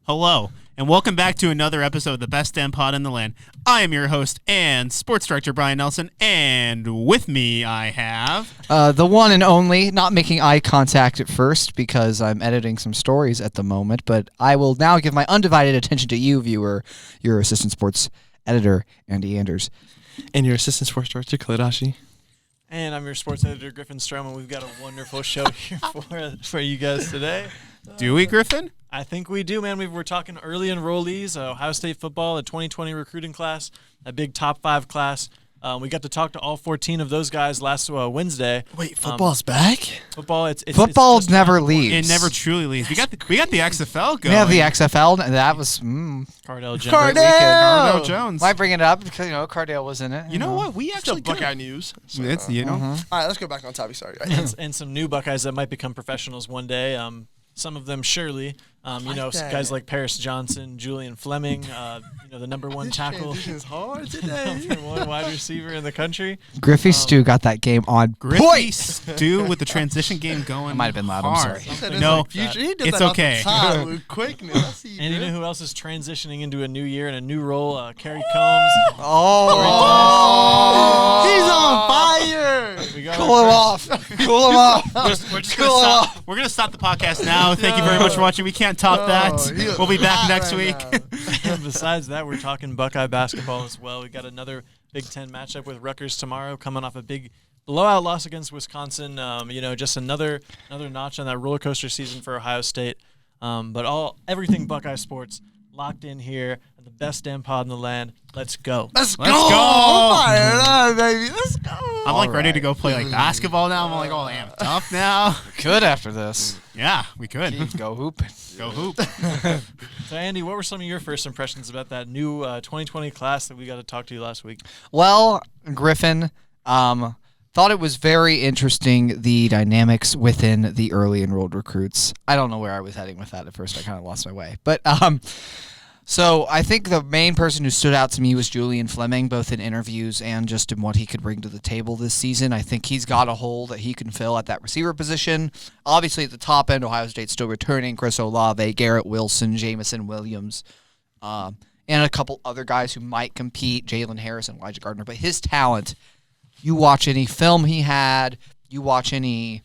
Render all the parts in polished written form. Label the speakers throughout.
Speaker 1: Hello, and welcome back to another episode of the Best Damn Pod in the Land. I am your host and sports director, Brian Nelson, and with me I have...
Speaker 2: the one and only, not making eye contact at first because I'm editing some stories at the moment, but I will now give my undivided attention to you, viewer, your assistant sports editor, Andy Anders.
Speaker 3: And your assistant sports director, Khalid.
Speaker 4: And I'm your sports editor, Griffin and we've got a wonderful show here for you guys today.
Speaker 1: Do we, Griffin?
Speaker 4: I think we do, man. We're talking early enrollees, Ohio State football, a 2020 recruiting class, a big top 5 class. We got to talk to all 14 of those guys last Wednesday.
Speaker 3: Wait, football's back?
Speaker 2: Football never leaves.
Speaker 1: It never truly leaves. We got the XFL going.
Speaker 2: We have the XFL, and that was
Speaker 4: Cardale Jones.
Speaker 1: Cardale Jones.
Speaker 2: Why bring it up? Because Cardale was in it.
Speaker 1: You know what? We actually
Speaker 3: still Buckeye news. So,
Speaker 1: it's
Speaker 3: All right, let's go back on topic. Sorry,
Speaker 4: and some new Buckeyes that might become professionals one day. Some of them surely. Guys like Paris Johnson, Julian Fleming, the number one tackle.
Speaker 3: This is hard today.
Speaker 4: Number one wide receiver in the country.
Speaker 2: Griffey Stu got that game on
Speaker 1: Griffey Stu with the transition game going.
Speaker 2: It might have been loud.
Speaker 1: Hard.
Speaker 2: I'm sorry.
Speaker 1: No,
Speaker 3: it's
Speaker 1: okay.
Speaker 3: With quickness.
Speaker 4: And you know who else is transitioning into a new year and a new role? Kerry Combs.
Speaker 3: He's on fire.
Speaker 2: Cool him off. Cool him off.
Speaker 1: We're going to stop the podcast now. Thank you very much for watching. We can't top that. We'll be back next week.
Speaker 4: And besides that, we're talking Buckeye basketball as well. We got another Big Ten matchup with Rutgers tomorrow, coming off a big blowout loss against Wisconsin. Just another notch on that roller coaster season for Ohio State. But everything Buckeye sports locked in here at the best damn pod in the land. Let's go.
Speaker 3: Let's go. Fire up, baby. Let's go.
Speaker 1: I'm ready to go play basketball now. I'm amped up now.
Speaker 2: Could after this.
Speaker 1: Yeah, we could.
Speaker 2: Jeez, go hoop.
Speaker 1: Go hoop.
Speaker 4: So, Andy, what were some of your first impressions about that new 2020 class that we got to talk to you last week?
Speaker 2: Well, Griffin, thought it was very interesting, the dynamics within the early enrolled recruits. I don't know where I was heading with that at first. I kind of lost my way. But so I think the main person who stood out to me was Julian Fleming, both in interviews and just in what he could bring to the table this season. I think he's got a hole that he can fill at that receiver position. Obviously, at the top end, Ohio State's still returning Chris Olave, Garrett Wilson, Jamison Williams, and a couple other guys who might compete, Jalen Harris and Elijah Gardner. But his talent, you watch any film he had, you watch any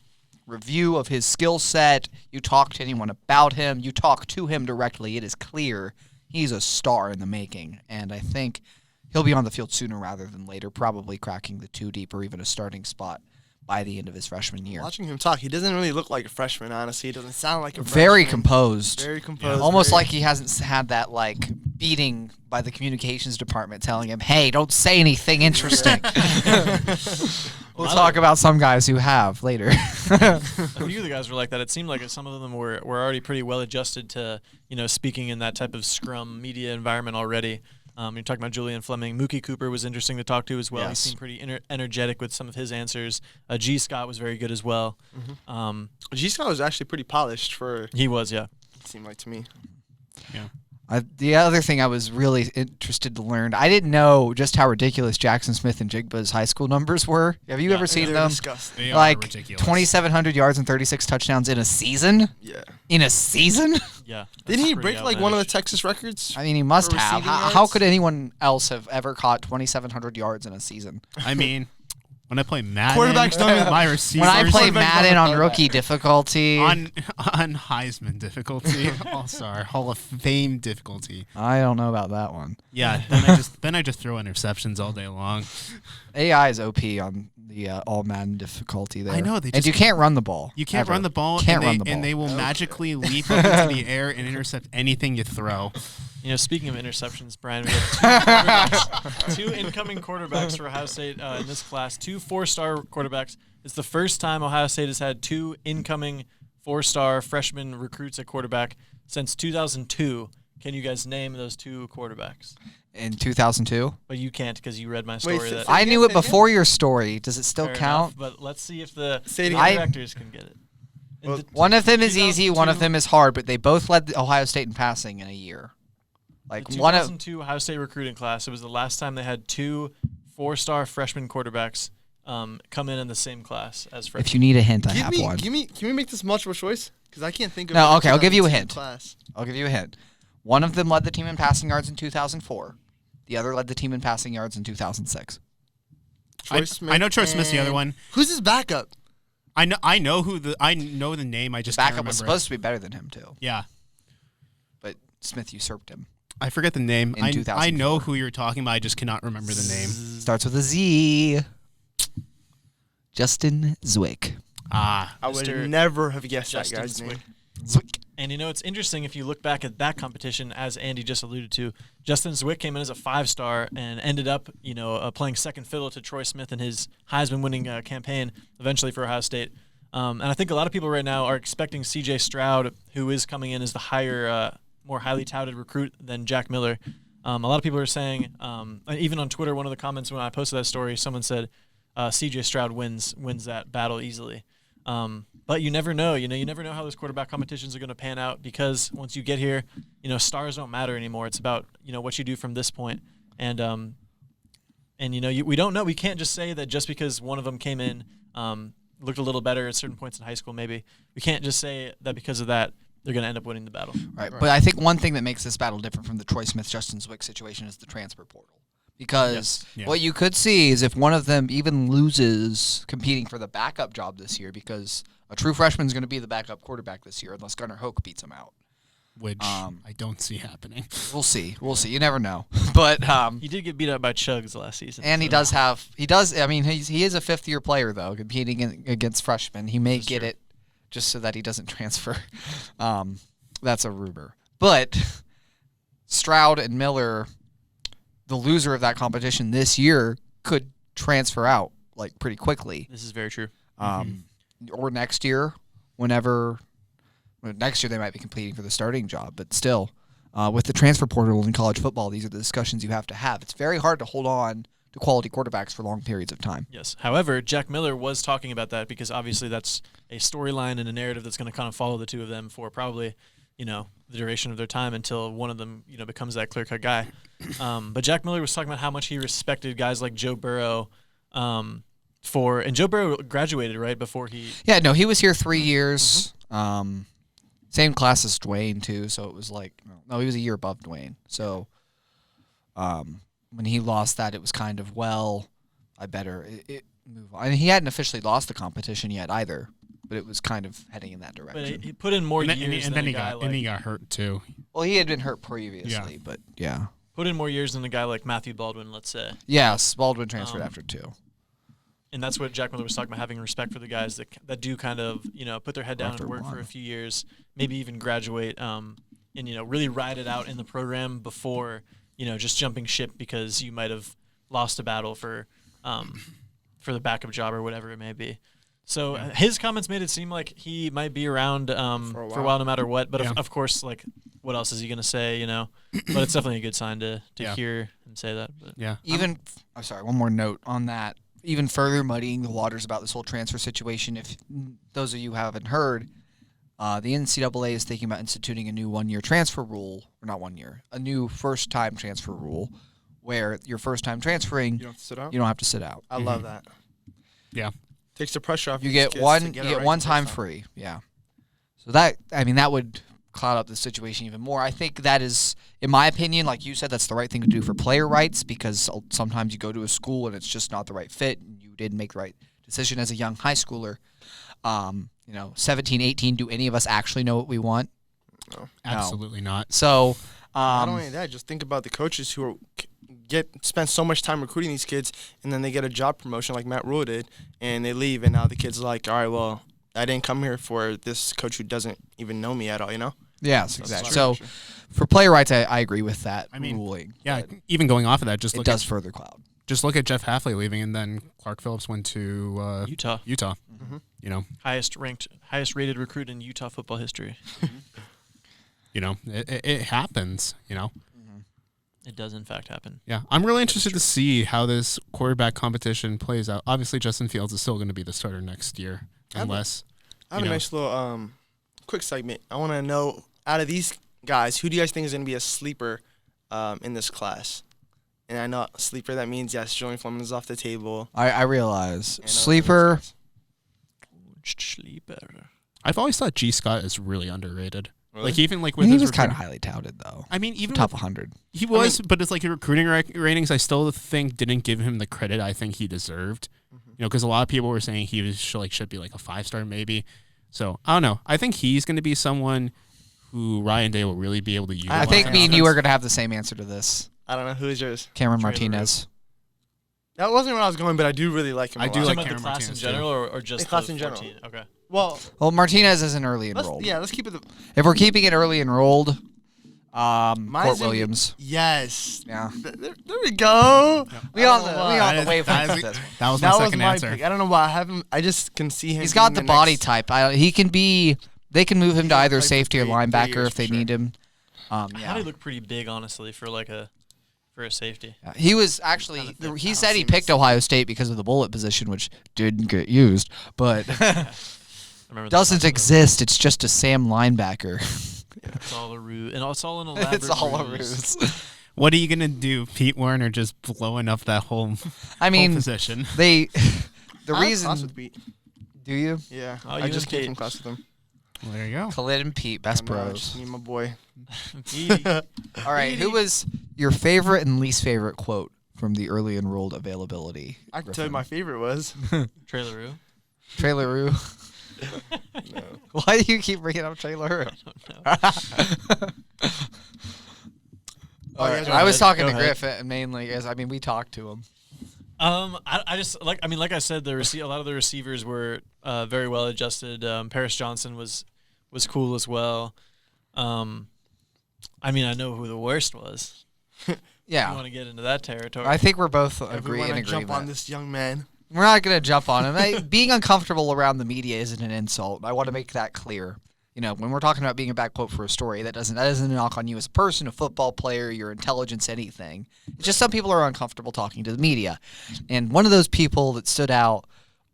Speaker 2: review of his skill set, you talk to anyone about him, you talk to him directly, it is clear he's a star in the making, and I think he'll be on the field sooner rather than later, probably cracking the 2 deep or even a starting spot by the end of his freshman year.
Speaker 3: Watching him talk, he doesn't really look like a freshman, honestly. He doesn't sound like a freshman.
Speaker 2: Very composed.
Speaker 3: Very composed.
Speaker 2: Yeah. Almost like he hasn't had that, beating by the communications department telling him, hey, don't say anything interesting. We'll talk about some guys who have later.
Speaker 4: A few of the guys were like that. It seemed like some of them were already pretty well adjusted to, speaking in that type of scrum media environment already. You're talking about Julian Fleming. Mookie Cooper was interesting to talk to as well.
Speaker 2: Yes.
Speaker 4: He seemed pretty energetic with some of his answers. G. Scott was very good as well.
Speaker 3: Mm-hmm. G. Scott was actually pretty polished for...
Speaker 4: He was, yeah.
Speaker 3: It seemed like to me.
Speaker 1: Yeah.
Speaker 2: The other thing I was really interested to learn, I didn't know just how ridiculous Jackson Smith and Jigba's high school numbers were. Have you ever seen them?
Speaker 3: Disgusting.
Speaker 1: They are ridiculous.
Speaker 2: 2,700 yards and 36 touchdowns in a season?
Speaker 3: Yeah.
Speaker 2: In a season?
Speaker 4: Yeah.
Speaker 3: Didn't he break one of the Texas records?
Speaker 2: I mean, he must
Speaker 3: for
Speaker 2: have.
Speaker 3: receiving
Speaker 2: How
Speaker 3: yards?
Speaker 2: could anyone else have ever caught 2,700 yards in a season?
Speaker 1: I mean, when I play Madden,
Speaker 3: Quarterbacks don't-
Speaker 1: my receivers...
Speaker 2: When I play
Speaker 3: Quarterbacks
Speaker 2: Madden
Speaker 3: don't
Speaker 2: on
Speaker 3: know
Speaker 2: rookie
Speaker 3: that.
Speaker 2: difficulty,
Speaker 1: on Heisman difficulty, All-Star, Hall of Fame difficulty.
Speaker 2: I don't know about that one.
Speaker 1: Yeah, then I just throw interceptions all day long.
Speaker 2: AI is OP on the all Madden difficulty there.
Speaker 1: I know,
Speaker 2: and you can't run the ball.
Speaker 1: You can't
Speaker 2: ever.
Speaker 1: run the ball,
Speaker 2: Can't
Speaker 1: and,
Speaker 2: run
Speaker 1: they,
Speaker 2: the ball.
Speaker 1: and they will magically leap up into the air and intercept anything you throw.
Speaker 4: Speaking of interceptions, Brian, we have two incoming quarterbacks for Ohio State in this class, 2 4-star quarterbacks. It's the first time Ohio State has had 2 incoming 4-star freshman recruits at quarterback since 2002. Can you guys name those 2 quarterbacks?
Speaker 2: In 2002?
Speaker 4: But you can't because you read my story.
Speaker 3: Wait,
Speaker 2: I knew it before your story. Does it still
Speaker 4: Fair
Speaker 2: count?
Speaker 4: enough, but let's see if the
Speaker 3: Say it
Speaker 2: again.
Speaker 4: directors can get it.
Speaker 3: Well,
Speaker 2: One of them is easy, one of
Speaker 4: 2002
Speaker 2: them is hard, but they both led Ohio State in passing in a year.
Speaker 4: The
Speaker 2: One of
Speaker 4: 2002 Ohio State recruiting class. It was the last time they had 2 4-star freshman quarterbacks come in the same class as freshmen.
Speaker 2: if you need a hint, I have one.
Speaker 3: Can we make this multiple choice? Because I can't think of
Speaker 2: No,
Speaker 3: a
Speaker 2: okay, I'll give you a
Speaker 3: 2002
Speaker 2: hint.
Speaker 3: Class.
Speaker 2: I'll give you a hint. One of them led the team in passing yards in 2004. The other led the team in passing yards in 2006.
Speaker 1: I know Troy Smith's the other one.
Speaker 3: Who's his backup?
Speaker 1: I know the name. I just
Speaker 2: The
Speaker 1: can't
Speaker 2: backup
Speaker 1: remember
Speaker 2: was supposed to be better than him, too.
Speaker 1: Yeah.
Speaker 2: But Smith usurped him.
Speaker 1: I forget the name.
Speaker 2: In 2004.
Speaker 1: I know who you're talking about. I just cannot remember the name.
Speaker 2: Starts with a Z. Justin Zwick.
Speaker 1: Ah.
Speaker 3: I would
Speaker 4: Mr.
Speaker 3: never have guessed
Speaker 4: Justin
Speaker 3: that guy's
Speaker 4: Zwick.
Speaker 3: name.
Speaker 2: Zwick.
Speaker 4: And it's interesting if you look back at that competition, as Andy just alluded to. Justin Zwick came in as a 5-star and ended up, playing second fiddle to Troy Smith in his Heisman-winning campaign, eventually for Ohio State. And I think a lot of people right now are expecting C.J. Stroud, who is coming in as the higher, more highly touted recruit than Jack Miller. A lot of people are saying, even on Twitter, one of the comments when I posted that story, someone said C.J. Stroud wins that battle easily. But you never know. You never know how those quarterback competitions are going to pan out because once you get here, stars don't matter anymore. It's about what you do from this point. And we don't know. We can't just say that just because one of them came in, looked a little better at certain points in high school. Maybe we can't just say that because of that they're going to end up winning the battle.
Speaker 2: Right. But I think one thing that makes this battle different from the Troy Smith Justin Zwick situation is the transfer portal. Because what you could see is if one of them even loses competing for the backup job this year, because a true freshman is going to be the backup quarterback this year unless Gunnar Hoke beats him out.
Speaker 1: Which I don't see happening.
Speaker 2: We'll see. You never know. But
Speaker 4: he did get beat up by Chugs last season.
Speaker 2: And he does. I mean, he is a fifth-year player though, competing against freshmen. He may get it just so that he doesn't transfer. That's a rumor. But Stroud and Miller, the loser of that competition this year, could transfer out like pretty quickly.
Speaker 4: This is very true.
Speaker 2: Or next year, next year they might be competing for the starting job, but still, with the transfer portal in college football, these are the discussions you have to have. It's very hard to hold on to quality quarterbacks for long periods of time.
Speaker 4: Yes. However, Jack Miller was talking about that because obviously that's a storyline and a narrative that's going to kind of follow the two of them for probably, the duration of their time until one of them, becomes that clear-cut guy. But Jack Miller was talking about how much he respected guys like Joe Burrow. And Joe Burrow graduated right before he.
Speaker 2: Yeah, no, he was here 3 years. Same class as Dwayne too, so it was like he was a year above Dwayne. So when he lost that, it was kind of I better move on. And he hadn't officially lost the competition yet either, but it was kind of heading in that direction.
Speaker 4: But he put in more years
Speaker 1: and
Speaker 4: than
Speaker 1: then
Speaker 4: a guy
Speaker 1: he got hurt too.
Speaker 2: Well, he had been hurt previously, but yeah.
Speaker 4: Put in more years than a guy like Matthew Baldwin, let's say.
Speaker 2: Yes, Baldwin transferred after 2.
Speaker 4: And that's what Jack Miller was talking about, having respect for the guys that do kind of, put their head down and work for a few years, maybe even graduate, and, really ride it out in the program before, just jumping ship because you might have lost a battle for the backup job or whatever it may be. So his comments made it seem like he might be around for a while no matter what. But of course, like, what else is he going to say, But it's definitely a good sign to hear him say that. But.
Speaker 1: Yeah.
Speaker 2: I'm sorry, one more note on that. Even further muddying the waters about this whole transfer situation, if those of you haven't heard, the NCAA is thinking about instituting a new one-year transfer rule, or not 1 year, a new first-time transfer rule, where your first time transferring,
Speaker 3: You don't have to sit out?
Speaker 2: you don't have to sit out.
Speaker 3: I love that.
Speaker 1: Yeah.
Speaker 3: Takes the pressure off.
Speaker 2: You
Speaker 3: these
Speaker 2: get
Speaker 3: kids
Speaker 2: one
Speaker 3: to
Speaker 2: you
Speaker 3: get it
Speaker 2: get
Speaker 3: right
Speaker 2: one
Speaker 3: the first
Speaker 2: time free. Yeah. So that would cloud up the situation even more. I think that is, in my opinion, like you said, that's the right thing to do for player rights, because sometimes you go to a school and it's just not the right fit and you didn't make the right decision as a young high schooler. 17, 18, do any of us actually know what we want?
Speaker 3: No.
Speaker 1: Absolutely not.
Speaker 2: So
Speaker 3: Not only that, just think about the coaches who spend so much time recruiting these kids, and then they get a job promotion like Matt Rule did, and they leave, and now the kid's like, all right, well, I didn't come here for this coach who doesn't even know me at all,
Speaker 2: Yes,
Speaker 3: That's
Speaker 2: exactly.
Speaker 3: true.
Speaker 2: So for player rights, I agree with that ruling.
Speaker 1: Yeah,
Speaker 2: but
Speaker 1: even going off of that,
Speaker 2: it does further cloud.
Speaker 1: Just look at Jeff Halfley leaving, and then Clark Phillips went to
Speaker 4: Utah.
Speaker 1: Mm-hmm.
Speaker 4: Highest rated recruit in Utah football history.
Speaker 1: It happens.
Speaker 4: It does in fact happen.
Speaker 1: Yeah, I'm really interested to see how this quarterback competition plays out. Obviously, Justin Fields is still going to be the starter next year, unless
Speaker 3: I have a nice little quick segment. I want to know, out of these guys, who do you guys think is going to be a sleeper in this class? And I know sleeper, that means, yes, Julian Fleming is off the table.
Speaker 2: I realize.
Speaker 3: And,
Speaker 2: Sleeper.
Speaker 4: Sleeper.
Speaker 1: I've always thought G. Scott is really underrated.
Speaker 3: Really?
Speaker 1: Like even like
Speaker 2: I
Speaker 1: with
Speaker 2: mean, he
Speaker 1: his
Speaker 2: was kind of
Speaker 1: recruiting-
Speaker 2: highly touted though.
Speaker 1: I mean, even
Speaker 2: Top
Speaker 1: with-
Speaker 2: 100.
Speaker 1: he was, but it's like the recruiting ratings. I still think didn't give him the credit I think he deserved. You know, because a lot of people were saying he was should be like a 5-star maybe. So I don't know. I think he's going to be someone who Ryan Day will really be able to use.
Speaker 2: I think me and you are going to have the same answer to this.
Speaker 3: I don't know who is yours.
Speaker 2: Cameron
Speaker 4: Trailer
Speaker 2: Martinez.
Speaker 3: That wasn't where I was going, but I do really like him.
Speaker 1: I
Speaker 3: a
Speaker 1: do
Speaker 3: lot.
Speaker 1: like
Speaker 4: Talking about
Speaker 1: Cameron
Speaker 4: the class in
Speaker 1: Martinez,
Speaker 4: general, or just
Speaker 3: The class
Speaker 4: the
Speaker 3: in general.
Speaker 4: 14? Okay.
Speaker 3: Well,
Speaker 2: Well, Martinez isn't early enrolled.
Speaker 3: let's keep it.
Speaker 2: If we're keeping it early enrolled, Court
Speaker 3: Mine's
Speaker 2: Williams.
Speaker 3: Yes.
Speaker 2: Yeah.
Speaker 3: There we go.
Speaker 2: We on the
Speaker 1: That
Speaker 2: wavelength
Speaker 1: is-
Speaker 2: with this one.
Speaker 1: That was my
Speaker 3: That was
Speaker 1: second
Speaker 3: my
Speaker 1: answer.
Speaker 3: pick. I don't know why I haven't. I just can see him.
Speaker 2: He's got
Speaker 3: being
Speaker 2: the body
Speaker 3: next-
Speaker 2: type. He can be. They can move him
Speaker 3: He
Speaker 2: to
Speaker 3: can
Speaker 2: either
Speaker 3: play for
Speaker 2: safety or
Speaker 3: 3
Speaker 2: linebacker
Speaker 3: years
Speaker 2: if they
Speaker 3: for sure.
Speaker 2: need him.
Speaker 4: I thought
Speaker 2: Yeah.
Speaker 4: he looked pretty big, honestly, for a safety.
Speaker 2: He was actually.
Speaker 4: Kinda thick.
Speaker 2: He
Speaker 3: I
Speaker 2: said
Speaker 3: don't
Speaker 2: he
Speaker 3: see
Speaker 2: picked
Speaker 3: him.
Speaker 2: Ohio State because of the bullet position, which didn't get used, but
Speaker 4: I remember the
Speaker 2: doesn't
Speaker 4: class of
Speaker 2: exist. It's just a Sam linebacker.
Speaker 4: It's all a ruse, and it's all an elaborate
Speaker 2: It's all a ruse.
Speaker 1: What are you gonna do, Pete Werner? Just blowing up that whole
Speaker 2: I mean,
Speaker 1: position.
Speaker 2: they. The
Speaker 3: I have class
Speaker 2: reason.
Speaker 3: with Pete.
Speaker 2: Do you?
Speaker 3: Yeah,
Speaker 4: Oh,
Speaker 3: I
Speaker 4: you
Speaker 3: just
Speaker 4: and
Speaker 3: came
Speaker 4: Kate.
Speaker 3: from class with him.
Speaker 1: Well, there you go.
Speaker 2: Khalid and Pete, best
Speaker 3: I know,
Speaker 2: bros.
Speaker 3: just me and my boy.
Speaker 4: Petey.
Speaker 2: All right, who was your favorite and least favorite quote from the early enrolled availability?
Speaker 3: I can tell you my favorite was.
Speaker 4: Traileroo.
Speaker 2: Trailer
Speaker 3: No.
Speaker 2: Why do you keep bringing up Trailer
Speaker 3: Oh, yeah, go
Speaker 2: I was
Speaker 4: ahead.
Speaker 2: talking
Speaker 4: Go
Speaker 2: to
Speaker 4: ahead.
Speaker 2: Griffin mainly, as I mean, we talked to him.
Speaker 4: I just like I said, a lot of the receivers were very well adjusted. Paris Johnson was cool as well. I mean, I know who the worst was. You
Speaker 2: Yeah,
Speaker 4: want to get into that territory?
Speaker 2: I think we're both
Speaker 3: Everyone
Speaker 2: in
Speaker 3: I jump on
Speaker 2: agreement.
Speaker 3: this young man.
Speaker 2: We're not gonna jump on him. Being uncomfortable around the media isn't an insult. I want to make that clear. You know, when we're talking about being a back quote for a story, that doesn't a knock on you as a person, a football player, your intelligence, anything. It's just some people are uncomfortable talking to the media, and one of those people that stood out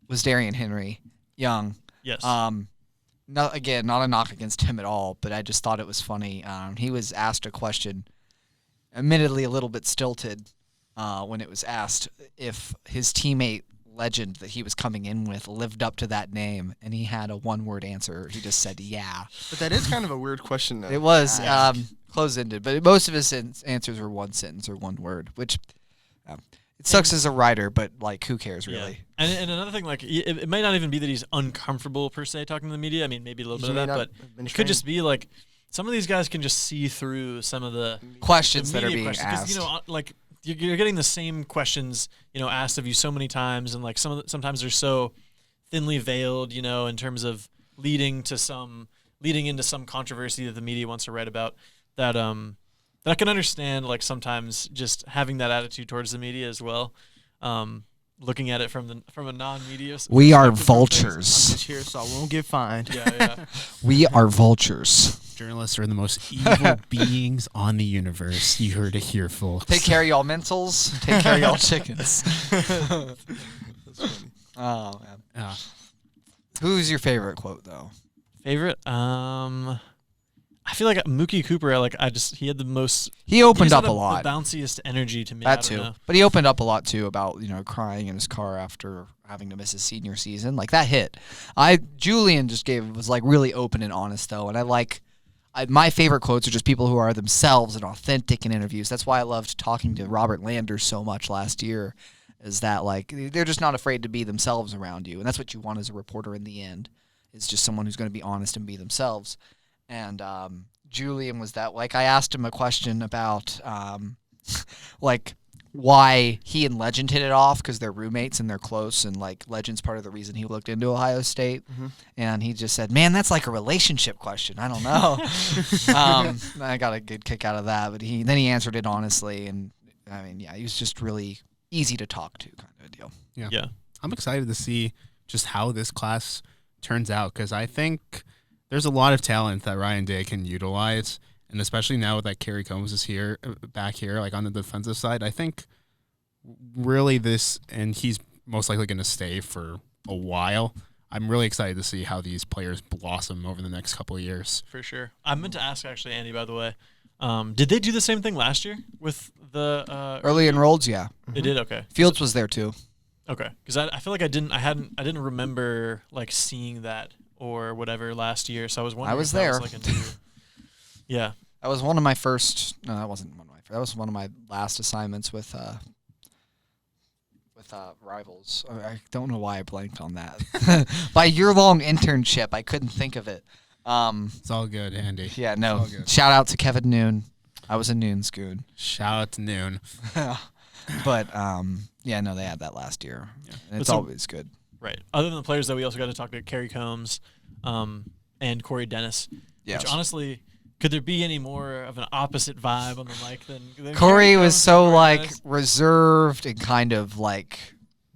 Speaker 2: was Darian Henry, young.
Speaker 4: yes.
Speaker 2: Not a knock against him at all, but I just thought it was funny. He was asked a question, admittedly a little bit stilted, when it was asked if his teammate legend that he was coming in with lived up to that name, and he had a one-word answer. He just said, "Yeah."
Speaker 3: But that is kind of a weird question.
Speaker 2: It was close-ended, but most of his answers were one sentence or one word, which it sucks as a writer, but like, who cares really?
Speaker 4: Yeah. And another thing, like it might not even be that he's uncomfortable per se talking to the media. I mean, maybe a little
Speaker 3: He
Speaker 4: bit of
Speaker 3: may
Speaker 4: that,
Speaker 3: not
Speaker 4: but
Speaker 3: have been
Speaker 4: it could
Speaker 3: trained.
Speaker 4: just be like some of these guys can just see through some of the
Speaker 2: Questions that are
Speaker 4: media
Speaker 2: being
Speaker 4: questions, 'cause,
Speaker 2: asked.
Speaker 4: you know, like you're getting the same questions, you know, asked of you so many times, and like sometimes they're so thinly veiled, you know, in terms of leading into some controversy that the media wants to write about. That I can understand, like sometimes just having that attitude towards the media as well. Looking at it from a non-media.
Speaker 2: We are
Speaker 3: I'm
Speaker 2: vultures.
Speaker 3: just here, so I won't get fined.
Speaker 4: Yeah.
Speaker 2: We are vultures.
Speaker 1: Journalists are the most evil beings on the universe. You heard it here, folks.
Speaker 2: Take care of y'all mentals. Take care of y'all chickens. Oh man. Who's your favorite quote though?
Speaker 4: Favorite? I feel like Mookie Cooper. He had the most.
Speaker 2: He opened
Speaker 4: he's
Speaker 2: up
Speaker 4: had
Speaker 2: a lot.
Speaker 4: The bounciest energy to me.
Speaker 2: That
Speaker 4: I
Speaker 2: too.
Speaker 4: don't know.
Speaker 2: But he opened up a lot too about, crying in his car after having to miss his senior season. Like that hit. Julian was like really open and honest though, and my favorite quotes are just people who are themselves and authentic in interviews. That's why I loved talking to Robert Landers so much last year, is that like they're just not afraid to be themselves around you, and that's what you want as a reporter in the end. Is just someone who's going to be honest and be themselves. And Julian was that. Like I asked him a question about like why he and Legend hit it off because they're roommates and they're close, and like Legend's part of the reason he looked into Ohio State. And he just said, "Man, that's like a relationship question. I don't know." I got a good kick out of that, but then he answered it honestly, and I mean, yeah, he was just really easy to talk to, kind of a deal.
Speaker 4: Yeah.
Speaker 1: I'm excited to see just how this class turns out, because I think there's a lot of talent that Ryan Day can utilize, and especially now that Kerry Combs is back here, like on the defensive side, I think really and he's most likely going to stay for a while. I'm really excited to see how these players blossom over the next couple of years.
Speaker 4: For sure. I meant to ask actually, Andy. By the way, did they do the same thing last year with the
Speaker 2: Early enrolleds, yeah.
Speaker 4: They did. Okay.
Speaker 2: Fields was there too.
Speaker 4: Okay. Because I feel like I didn't remember like seeing that or whatever last year. So I was wondering.
Speaker 2: I was
Speaker 4: if that
Speaker 2: there.
Speaker 4: like a new. Yeah.
Speaker 2: That was one of my first. No, that wasn't one of my. That was one of my last assignments with Rivals. I don't know why I blanked on that. My year-long internship, I couldn't think of it.
Speaker 1: It's all good, Andy.
Speaker 2: Yeah,
Speaker 1: It's
Speaker 2: no.
Speaker 1: all good.
Speaker 2: Shout out to Kevin Noon. I was a Noon Scoon.
Speaker 1: Shout out to Noon.
Speaker 2: But yeah, no, they had that last year.
Speaker 1: Yeah.
Speaker 2: And it's
Speaker 4: so-
Speaker 2: always good.
Speaker 4: Right. Other than the players, though, we also got to talk to Kerry Combs and Corey Dennis.
Speaker 2: Yes.
Speaker 4: Which, honestly, could there be any more of an opposite vibe on the mic than
Speaker 2: Corey
Speaker 4: Kerry
Speaker 2: was
Speaker 4: Combs
Speaker 2: so
Speaker 4: and Corey
Speaker 2: like
Speaker 4: Dennis?
Speaker 2: reserved and kind of like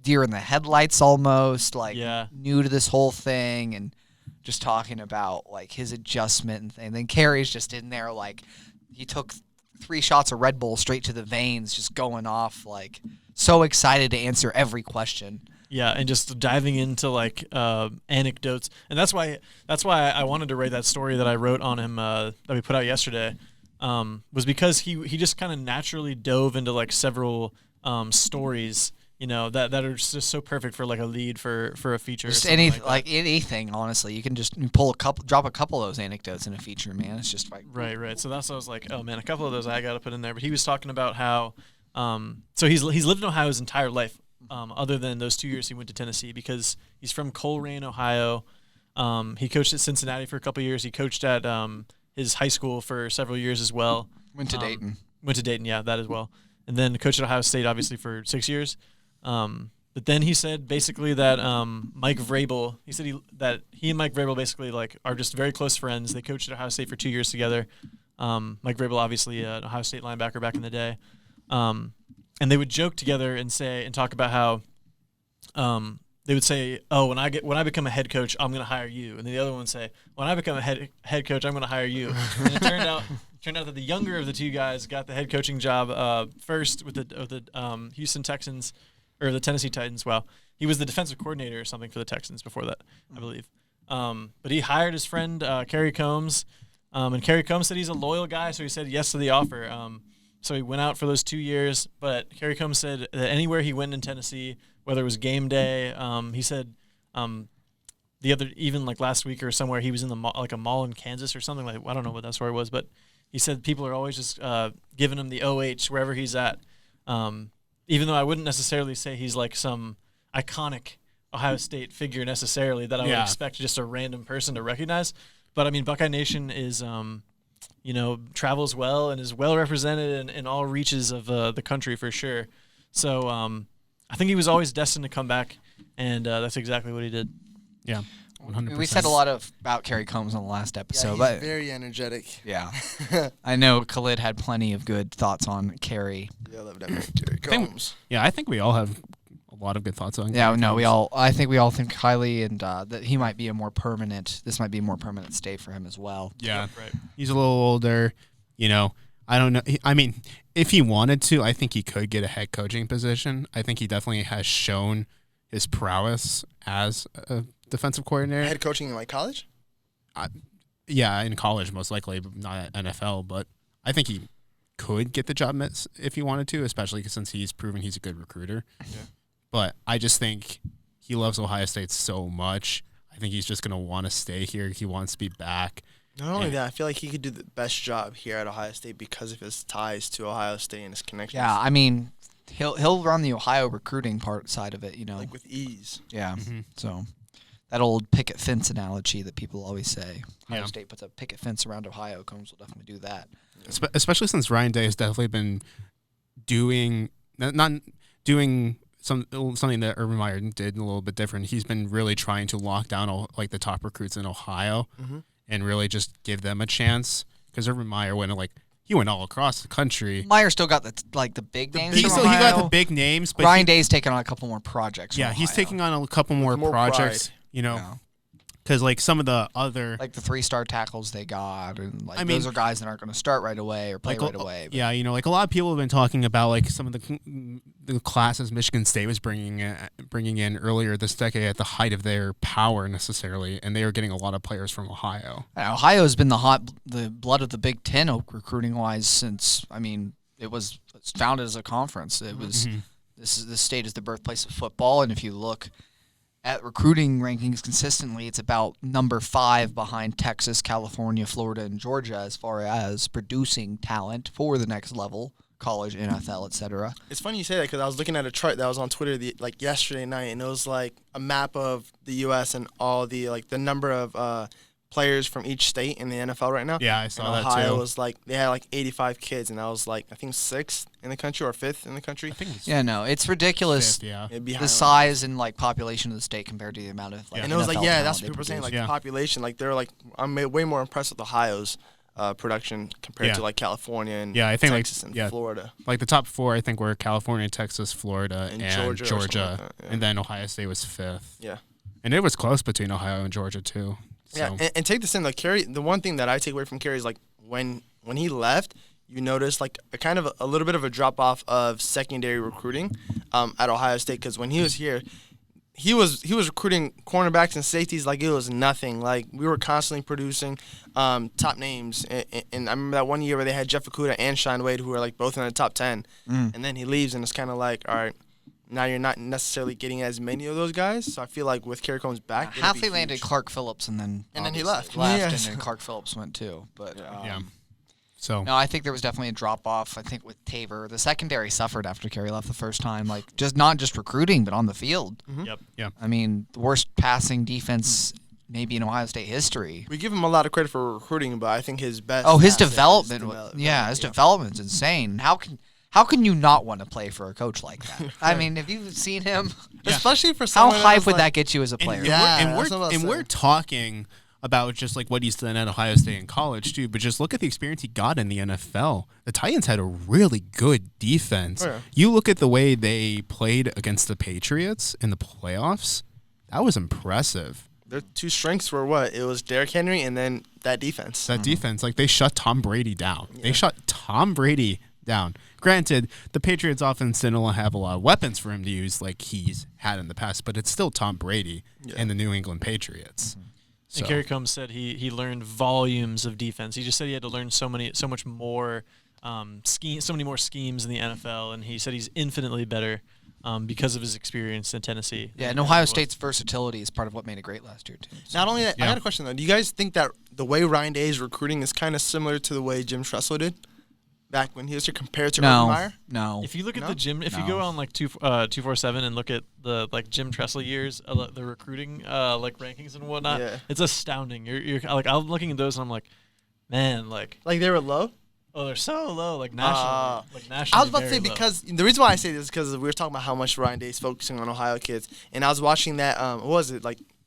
Speaker 2: deer in the headlights almost, like
Speaker 4: Yeah.
Speaker 2: new to this whole thing and just talking about like his adjustment and thing. And then Kerry's just in there like he took 3 shots of Red Bull straight to the veins, just going off like so excited to answer every question.
Speaker 4: Yeah, and just diving into like anecdotes, and that's why I wanted to write that story that I wrote on him that we put out yesterday, was because he just kind of naturally dove into like several stories, that are just so perfect for like a lead for a feature.
Speaker 2: Just
Speaker 4: or something
Speaker 2: anything,
Speaker 4: like that.
Speaker 2: anything. Honestly, you can just drop a couple of those anecdotes in a feature, man. It's just like
Speaker 4: Right. So that's what I was like, oh man, a couple of those I got to put in there. But he was talking about how, so he's lived in Ohio his entire life, other than those 2 years he went to Tennessee because he's from Coleraine, Ohio. He coached at Cincinnati for a couple of years. He coached at his high school for several years as well.
Speaker 2: went to Dayton.
Speaker 4: Went to Dayton, yeah, that as well. And then coached at Ohio State, obviously, for 6 years. But then he said basically that Mike Vrabel, he said that he and Mike Vrabel basically like are just very close friends. They coached at Ohio State for 2 years together. Mike Vrabel, obviously, an Ohio State linebacker back in the day. And they would joke together and talk about how they would say, "Oh, when I become a head coach, I'm going to hire you," and then the other one would say, "When I become a head coach, I'm going to hire you." And it turned out that the younger of the two guys got the head coaching job first with the Houston Texans or the Tennessee Titans. Well, he was the defensive coordinator or something for the Texans before that, I believe. But he hired his friend Kerry Combs, and Kerry Combs said he's a loyal guy, so he said yes to the offer. So he went out for those 2 years, but Kerry Combs said that anywhere he went in Tennessee, whether it was game day, he said even like last week or somewhere, he was in the mall, like a mall in Kansas or something, like I don't know what that story was, but he said people are always just giving him the OH wherever he's at. Even though I wouldn't necessarily say he's like some iconic Ohio State figure necessarily that I would expect just a random person to recognize. But I mean, Buckeye Nation is travels well and is well represented in all reaches of the country for sure. So I think he was always destined to come back, and that's exactly what he did.
Speaker 1: Yeah, 100%.
Speaker 2: We said a lot about Kerry Combs on the last episode,
Speaker 3: he's
Speaker 2: but
Speaker 3: very energetic.
Speaker 2: yeah, I know Khalid had plenty of good thoughts on Kerry.
Speaker 3: Yeah, I love that man, Kerry Combs.
Speaker 1: Yeah, I think we all have a lot of good thoughts on.
Speaker 2: Yeah,
Speaker 1: Kerry
Speaker 2: no,
Speaker 1: Combs.
Speaker 2: I think we all think highly, and that he might be a more permanent. This might be a more permanent stay for him as well.
Speaker 1: Yeah,
Speaker 4: Right.
Speaker 1: he's a little older. I don't know. I mean, if he wanted to, I think he could get a head coaching position. I think he definitely has shown his prowess as a defensive coordinator.
Speaker 3: Head coaching in like college?
Speaker 1: Yeah, in college most likely, but not at NFL. But I think he could get the job if he wanted to, especially since he's proven he's a good recruiter.
Speaker 3: Yeah.
Speaker 1: But I just think he loves Ohio State so much. I think he's just going to want to stay here. He wants to be back.
Speaker 3: Not only that, I feel like he could do the best job here at Ohio State because of his ties to Ohio State and his connections.
Speaker 2: Yeah, I mean, he'll run the Ohio recruiting part side of it,
Speaker 3: like with ease.
Speaker 2: Yeah.
Speaker 1: Mm-hmm.
Speaker 2: So that old picket fence analogy that people always say. Ohio
Speaker 1: Yeah.
Speaker 2: State puts a picket fence around Ohio. Combs will definitely do that.
Speaker 1: Especially since Ryan Day has definitely been doing not doing something that Urban Meyer did a little bit different. He's been really trying to lock down like the top recruits in Ohio and really just give them a chance. Because Urban Meyer went all across the country.
Speaker 2: Meyer still got the big names.
Speaker 1: He
Speaker 2: from
Speaker 1: got
Speaker 2: Ohio.
Speaker 1: the big names, but
Speaker 2: Ryan Day's taking on a couple more projects.
Speaker 1: yeah,
Speaker 2: from
Speaker 1: he's
Speaker 2: Ohio.
Speaker 1: taking on a couple more projects.
Speaker 3: pride.
Speaker 2: Yeah.
Speaker 1: Because like some of the other
Speaker 2: Like the 3-star tackles they got, and like
Speaker 1: I mean,
Speaker 2: those are guys that aren't going to start right away or play
Speaker 1: like
Speaker 2: right away. but-
Speaker 1: yeah, like a lot of people have been talking about like some of the classes Michigan State was bringing in earlier this decade at the height of their power necessarily, and they were getting a lot of players from Ohio.
Speaker 2: Ohio's been the blood of the Big Ten recruiting wise since it's founded as a conference. It was this state is the birthplace of football, and if you look at recruiting rankings consistently, it's about number 5 behind Texas, California, Florida, and Georgia as far as producing talent for the next level, college, NFL, etc.
Speaker 3: It's funny you say that because I was looking at a chart that was on Twitter yesterday night, and it was like a map of the U.S. and all the the number of players from each state in the NFL right now.
Speaker 1: Yeah, I saw
Speaker 3: and
Speaker 1: that
Speaker 3: Ohio
Speaker 1: too.
Speaker 3: was they had 85 kids, and I was I think 6th in the country or 5th in the country.
Speaker 1: I think it was
Speaker 2: Yeah, no, it's ridiculous.
Speaker 1: 5th, yeah.
Speaker 3: It'd be high
Speaker 2: The
Speaker 3: on
Speaker 2: size and population of the state compared to the amount of
Speaker 3: and it was
Speaker 2: NFL
Speaker 3: yeah,
Speaker 2: talent
Speaker 3: that's
Speaker 2: they
Speaker 3: what people were saying.
Speaker 2: produce.
Speaker 1: Yeah.
Speaker 3: The population, they're I'm way more impressed with Ohio's production compared
Speaker 1: Yeah.
Speaker 3: to California and
Speaker 1: Yeah, I think
Speaker 3: Texas and Florida.
Speaker 1: Like the top 4, I think were California, Texas, Florida,
Speaker 3: And
Speaker 1: and
Speaker 3: Georgia or something like that, yeah.
Speaker 1: and then Ohio State was 5th.
Speaker 3: Yeah.
Speaker 1: And it was close between Ohio and Georgia too. So.
Speaker 3: Yeah, and take this in. Kerry, the one thing that I take away from Kerry is when he left, you notice a kind of a little bit of a drop off of secondary recruiting at Ohio State, because when he was here, he was recruiting cornerbacks and safeties like it was nothing. We were constantly producing top names, and I remember that one year where they had Jeff Okudah and Sean Wade, who were both in the top 10, and then he leaves, and it's kind of all right. Now you're not necessarily getting as many of those guys, so I feel with Kerry Combs back,
Speaker 2: Half
Speaker 3: it'll be
Speaker 2: they landed
Speaker 3: huge.
Speaker 2: Clark Phillips, and then
Speaker 3: And then he
Speaker 2: obviously
Speaker 3: left.
Speaker 2: and
Speaker 3: Yes.
Speaker 2: then Clark Phillips went too. But
Speaker 1: Yeah. So
Speaker 2: no, I think there was definitely a drop off. I think with Tabor, the secondary suffered after Kerry left the first time. Just not just recruiting, but on the field.
Speaker 4: Yep.
Speaker 1: yeah.
Speaker 2: I mean, the worst passing defense maybe in Ohio State history.
Speaker 3: We give him a lot of credit for recruiting, but I think his best.
Speaker 2: Oh, his
Speaker 3: asset is
Speaker 2: development, his
Speaker 3: yeah.
Speaker 2: development's insane. How can you not want to play for a coach like that? I mean, have you seen him?
Speaker 3: Especially for
Speaker 2: How
Speaker 3: someone
Speaker 2: hype would that get you as a
Speaker 1: And,
Speaker 2: player?
Speaker 1: and
Speaker 3: Yeah,
Speaker 1: we're,
Speaker 3: that's what I was
Speaker 1: and we're
Speaker 3: saying.
Speaker 1: talking about just what he's done at Ohio State in college too, but just look at the experience he got in the NFL. The Titans had a really good defense.
Speaker 3: Oh, yeah.
Speaker 1: You look at the way they played against the Patriots in the playoffs. That was impressive.
Speaker 3: Their 2 strengths were what? It was Derrick Henry and then that defense.
Speaker 1: That defense, they shut Tom Brady down. They shut Tom Brady down. Granted, the Patriots offense didn't have a lot of weapons for him to use like he's had in the past, but it's still Tom Brady and the New England Patriots. So.
Speaker 4: And Kerry Combs said he learned volumes of defense. He just said he had to learn so much more so many more schemes in the NFL, and he said he's infinitely better because of his experience in Tennessee.
Speaker 2: Yeah, and Ohio State's versatility is part of what made it great last year, too. So.
Speaker 3: Not only that, I got a question though. Do you guys think that the way Ryan Day is recruiting is kind of similar to the way Jim Tressel did back when he was here compared to Urban Meyer?
Speaker 2: No.
Speaker 4: If you look at
Speaker 3: No?
Speaker 4: the Jim, if you
Speaker 2: No.
Speaker 4: go on 247 and look at the Jim Tressel years, the recruiting rankings and whatnot,
Speaker 3: Yeah.
Speaker 4: it's astounding. You're I'm looking at those and I'm like, man,
Speaker 3: Like they were low?
Speaker 4: oh, they're so low, nationally, nationally.
Speaker 3: I was about to say
Speaker 4: very low.
Speaker 3: because the reason why I say this is because we were talking about how much Ryan Day is focusing on Ohio kids, and I was watching that. What was it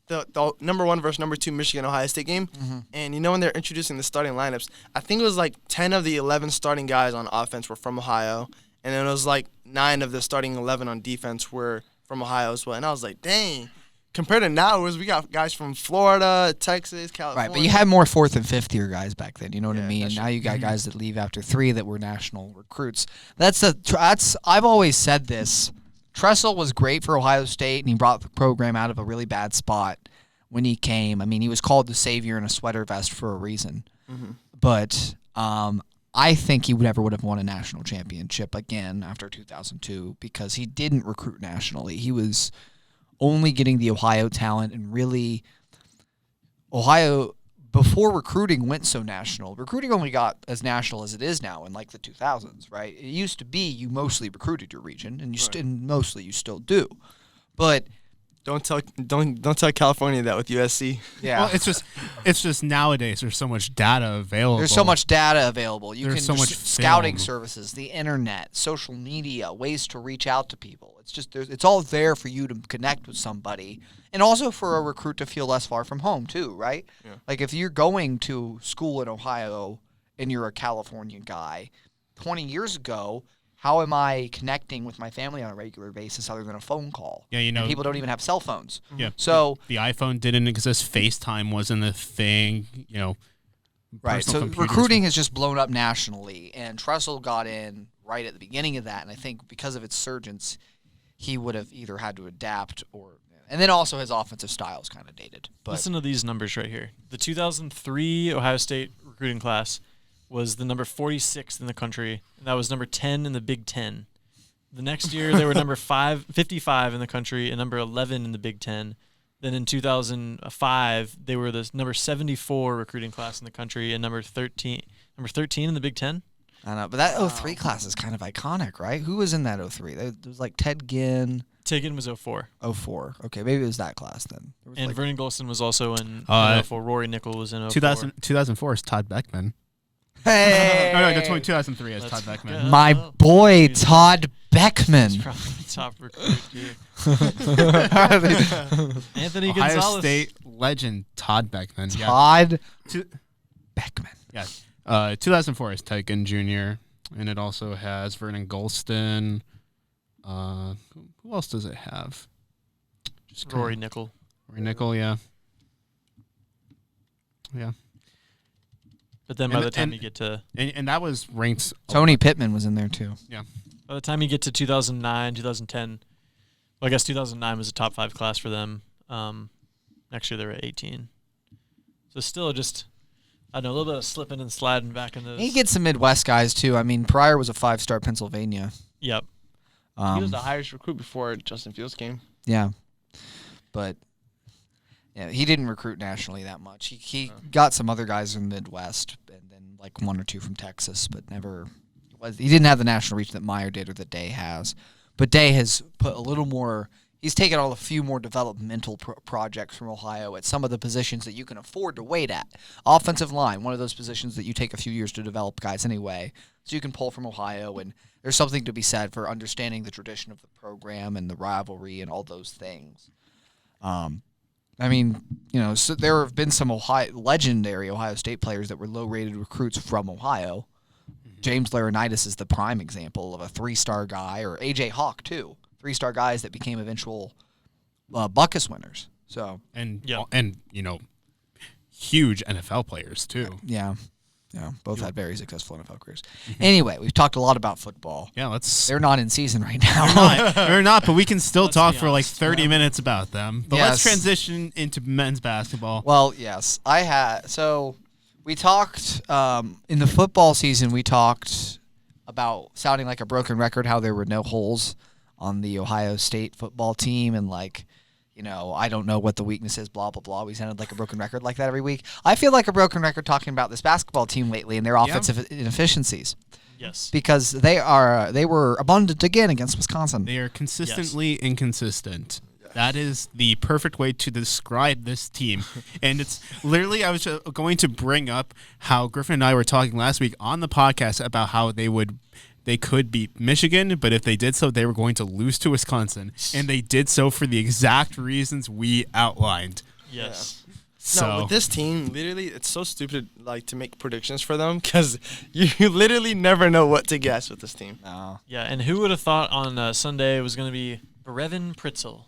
Speaker 3: the number 1 versus number 2 Michigan Ohio State game, and when they're introducing the starting lineups, I think it was 10 of the 11 starting guys on offense were from Ohio, and then it was 9 of the starting 11 on defense were from Ohio as well, and I was like, dang. Compared to now, we got guys from Florida, Texas, California.
Speaker 2: Right, but you had more 4th and 5th year guys back then. You know what I
Speaker 3: Yeah,
Speaker 2: mean?
Speaker 3: that's
Speaker 2: Now you got guys that leave after 3 that were national recruits. That's I've always said this. Tressel was great for Ohio State, and he brought the program out of a really bad spot when he came. I mean, he was called the savior in a sweater vest for a reason. But I think he never would have won a national championship again after 2002 because he didn't recruit nationally. He was only getting the Ohio talent, and really Ohio, before recruiting went so national, recruiting only got as national as it is now in the 2000s, right? It used to be you mostly recruited your region, and and mostly you still do. But
Speaker 3: Don't tell California that with USC.
Speaker 2: yeah,
Speaker 1: Well, it's just nowadays there's so much data available.
Speaker 2: there's so much data available. You
Speaker 1: There's
Speaker 2: can
Speaker 1: so
Speaker 2: just
Speaker 1: much
Speaker 2: scouting
Speaker 1: film.
Speaker 2: services, the internet, social media, ways to reach out to people. It's just it's all there for you to connect with somebody, and also for a recruit to feel less far from home too, right?
Speaker 3: Yeah.
Speaker 2: Like if you're going to school in Ohio and you're a California guy, 20 years ago, how am I connecting with my family on a regular basis other than a phone call?
Speaker 1: Yeah,
Speaker 2: And people don't even have cell phones.
Speaker 1: Yeah.
Speaker 2: So
Speaker 1: The iPhone didn't exist. FaceTime wasn't a thing.
Speaker 2: right,
Speaker 1: personal
Speaker 2: so
Speaker 1: computers
Speaker 2: recruiting has just blown up nationally, and Tressel got in right at the beginning of that, and I think because of its surgence, he would have either had to adapt or, and then also his offensive style is kind of dated. But
Speaker 4: Listen to these numbers right here. The 2003 Ohio State recruiting class was the number 46th in the country, and that was number 10 in the Big Ten. The next year, they were number 55 in the country and number 11 in the Big Ten. Then in 2005, they were the number 74 recruiting class in the country and number 13 in the Big Ten.
Speaker 2: I don't know, but that 03 class is kind of iconic, right? Who was in that 03? There was like Ted Ginn.
Speaker 4: Ted Ginn was 04.
Speaker 2: 04. Okay, maybe it was that class then.
Speaker 4: And
Speaker 2: like
Speaker 4: Vernon Golston was also in 04. Rory Nickel was in 04.
Speaker 1: 2004 is Todd Beckman.
Speaker 2: Hey!
Speaker 1: No, that's 2003 is Todd Beckman.
Speaker 4: good.
Speaker 2: My boy, Todd Beckman.
Speaker 4: He's probably the top recruit, dude. Anthony
Speaker 1: Ohio
Speaker 4: Gonzalez.
Speaker 1: State legend Todd Beckman.
Speaker 2: Todd
Speaker 1: Yeah.
Speaker 2: Beckman.
Speaker 1: Yeah. 2004 is Ted Ginn Jr. and it also has Vernon Golston. Who else does it have? Just
Speaker 4: Rory Nickel.
Speaker 1: Rory Nickel, yeah. Yeah.
Speaker 4: But then by the time you get to
Speaker 1: And that was ranked.
Speaker 2: Tony Pittman was in there too.
Speaker 4: by the time you get to 2009, 2010, well, I guess 2009 was a top 5 class for them. Next year they were at 18. So still just, I don't know, a little bit of slipping and sliding back in those.
Speaker 2: He gets some Midwest guys too. I mean, Pryor was a 5-star Pennsylvania.
Speaker 4: Yep.
Speaker 3: He was the highest recruit before Justin Fields came.
Speaker 2: Yeah, but yeah, he didn't recruit nationally that much. He got some other guys in the Midwest, and then like 1 or 2 from Texas, but never. He didn't have the national reach that Meyer did or that Day has. But Day has put a little more. He's taken a few more developmental projects from Ohio at some of the positions that you can afford to wait at. Offensive line, one of those positions that you take a few years to develop guys anyway. So you can pull from Ohio, and there's something to be said for understanding the tradition of the program and the rivalry and all those things. I mean, so there have been some legendary Ohio State players that were low-rated recruits from Ohio. James Laurinaitis is the prime example of a 3-star guy, or A.J. Hawk, too. 3-star guys that became eventual Buckus winners. So
Speaker 1: And huge NFL players, too.
Speaker 2: Yeah, both had very successful NFL careers. Anyway, we've talked a lot about football.
Speaker 1: Yeah, let's.
Speaker 2: They're not in season right now.
Speaker 1: They're not, but we can still
Speaker 4: Let's
Speaker 1: talk
Speaker 4: be
Speaker 1: for like
Speaker 4: honest.
Speaker 1: 30 minutes about them. But
Speaker 2: Yes.
Speaker 1: let's transition into men's basketball.
Speaker 2: Well, yes, I had. So we talked in the football season. We talked about sounding like a broken record, how there were no holes on the Ohio State football team, and I don't know what the weakness is, blah, blah, blah. We sounded like a broken record like that every week. I feel like a broken record talking about this basketball team lately and their offensive inefficiencies
Speaker 4: Yes.
Speaker 2: because they were abundant again against Wisconsin.
Speaker 1: They are consistently inconsistent. That is the perfect way to describe this team. And it's literally, I was going to bring up how Griffin and I were talking last week on the podcast about how they could beat Michigan, but if they did so, they were going to lose to Wisconsin. And they did so for the exact reasons we outlined.
Speaker 4: Yes.
Speaker 1: So
Speaker 3: No, with this team, literally, it's so stupid to make predictions for them because you literally never know what to guess with this team.
Speaker 2: No.
Speaker 4: Yeah, and who would have thought on Sunday it was going to be Brevin Pritzel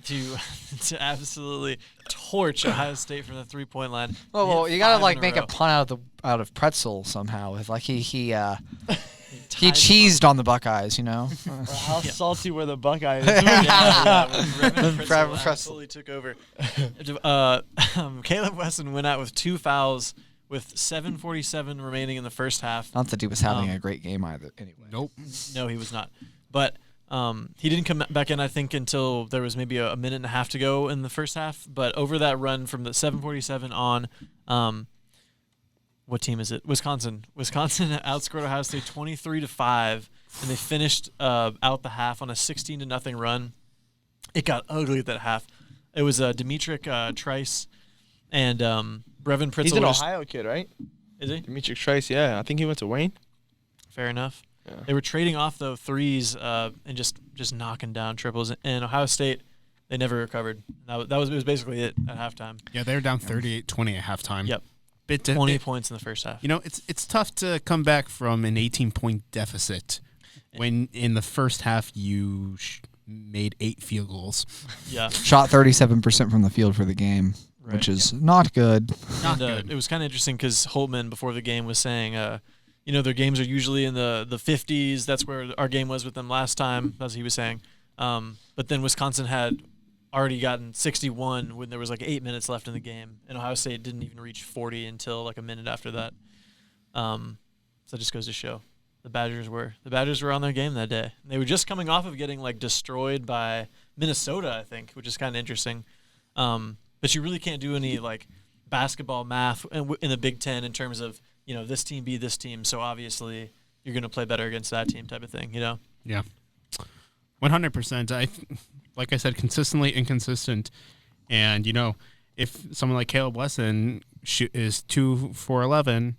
Speaker 4: to absolutely torch Ohio State from the 3-point line.
Speaker 2: Well,
Speaker 4: Hit
Speaker 2: you gotta
Speaker 4: 5 in
Speaker 2: make
Speaker 4: row.
Speaker 2: a punt out of pretzel somehow. If he
Speaker 4: Tied
Speaker 2: cheesed on the Buckeyes,
Speaker 3: How salty were the Buckeyes?
Speaker 4: when Brevin
Speaker 2: Brevin
Speaker 4: Pritzel
Speaker 2: Pritzel.
Speaker 4: absolutely took over. Kaleb Wesson went out with 2 fouls with 7:47 remaining in the first half.
Speaker 2: not that he was having a great game either. Anyway,
Speaker 1: nope.
Speaker 4: No, he was not. But he didn't come back in, I think, until there was maybe a minute and a half to go in the first half. But over that run from the 7:47 on, what team is it? Wisconsin. Wisconsin outscored Ohio State 23-5, and they finished out the half on a 16-0 run. It got ugly at that half. It was Demetric Trice and Brevin Pritzel.
Speaker 3: He's an
Speaker 4: just-
Speaker 3: Ohio kid, right?
Speaker 4: Is he?
Speaker 3: Demetric Trice, yeah. I think he went to Wayne.
Speaker 4: Fair enough.
Speaker 3: Yeah.
Speaker 4: They were trading off though threes and just knocking down triples. And Ohio State, they never recovered. It was basically it at halftime.
Speaker 1: Yeah, they were down 38-20 at halftime.
Speaker 4: Yep.
Speaker 1: 20
Speaker 4: points in the first half.
Speaker 1: It's tough to come back from an 18-point deficit when in the first half you made 8 field goals.
Speaker 4: Yeah.
Speaker 2: shot 37% from the field for the game, which is not good.
Speaker 1: Not
Speaker 4: And
Speaker 1: good.
Speaker 4: it was kind of interesting because Holtman before the game was saying, their games are usually in the 50s. That's where our game was with them last time, as he was saying. But then Wisconsin had already gotten 61 when there was 8 minutes left in the game, and Ohio State didn't even reach 40 until a minute after that. So it just goes to show The Badgers were. The Badgers were on their game that day. They were just coming off of getting destroyed by Minnesota, I think, which is kind of interesting. But you really can't do any basketball math in the Big Ten in terms of this team beat this team, so obviously you're going to play better against that team type of thing.
Speaker 1: Yeah, 100%. Like I said, consistently inconsistent, and if someone like Kaleb Wesson is 2 for 11,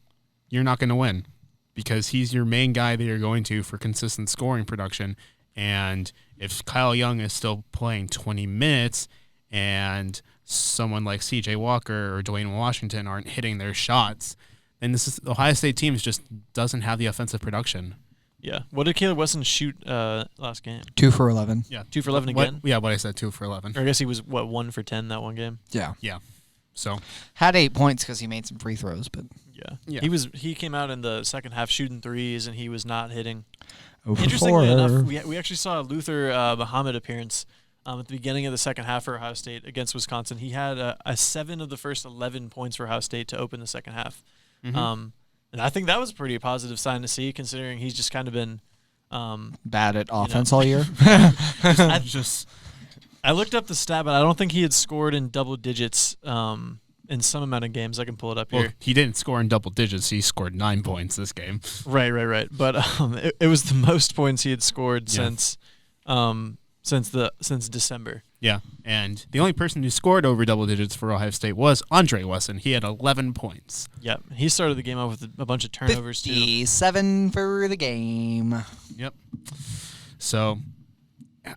Speaker 1: you're not going to win because he's your main guy that you're going to for consistent scoring production. And if Kyle Young is still playing 20 minutes and someone like C.J. Walker or Dwayne Washington aren't hitting their shots, then the Ohio State team just doesn't have the offensive production.
Speaker 4: Yeah. What did Kaleb Wesson shoot last game?
Speaker 2: 2 for 11.
Speaker 1: Yeah.
Speaker 4: 2 for 11 again?
Speaker 1: What I said, 2 for 11.
Speaker 4: Or I guess he was, 1 for 10 that one game?
Speaker 2: Yeah.
Speaker 1: Yeah. So
Speaker 2: had 8 points because he made some free throws, but
Speaker 4: yeah. He came out in the second half shooting threes, and he was not hitting.
Speaker 2: over
Speaker 4: Interestingly
Speaker 2: 4.
Speaker 4: enough, we actually saw a Luther Muhammad appearance at the beginning of the second half for Ohio State against Wisconsin. He had a 7 of the first 11 points for Ohio State to open the second half.
Speaker 1: Mm-hmm.
Speaker 4: And I think that was a pretty positive sign to see, considering he's just kind of been
Speaker 2: bad at offense all year.
Speaker 4: I looked up the stat, but I don't think he had scored in double digits in some amount of games. I can pull it up
Speaker 1: Well,
Speaker 4: here.
Speaker 1: he didn't score in double digits. He scored 9 points this game.
Speaker 4: Right. But it was the most points he had scored since December.
Speaker 1: Yeah, and the only person who scored over double digits for Ohio State was Andre Wesson. He had 11 points.
Speaker 4: Yeah, he started the game off with a bunch of turnovers too.
Speaker 2: 57 for the game.
Speaker 1: Yep. So,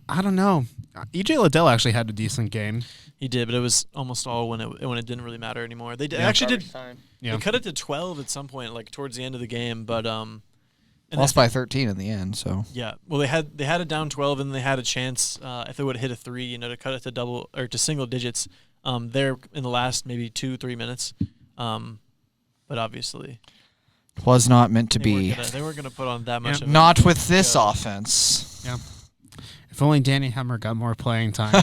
Speaker 1: I don't know. E.J. Liddell actually had a decent game.
Speaker 4: He did, but it was almost all when it didn't really matter anymore. They
Speaker 1: Yeah.
Speaker 4: actually did.
Speaker 1: Yeah.
Speaker 4: They cut it to 12 at some point, towards the end of the game, but
Speaker 2: Lost by 13 in the end, so.
Speaker 4: yeah. Well, they had it down 12, and they had a chance if they would have hit a 3, to cut it to double or to single digits. There in the last maybe 2-3 minutes, but obviously
Speaker 2: Was not meant to
Speaker 4: they
Speaker 2: be.
Speaker 4: weren't gonna put on that much. Of
Speaker 2: Not with this offense.
Speaker 1: Yeah. If only Danny Hammer got more playing time.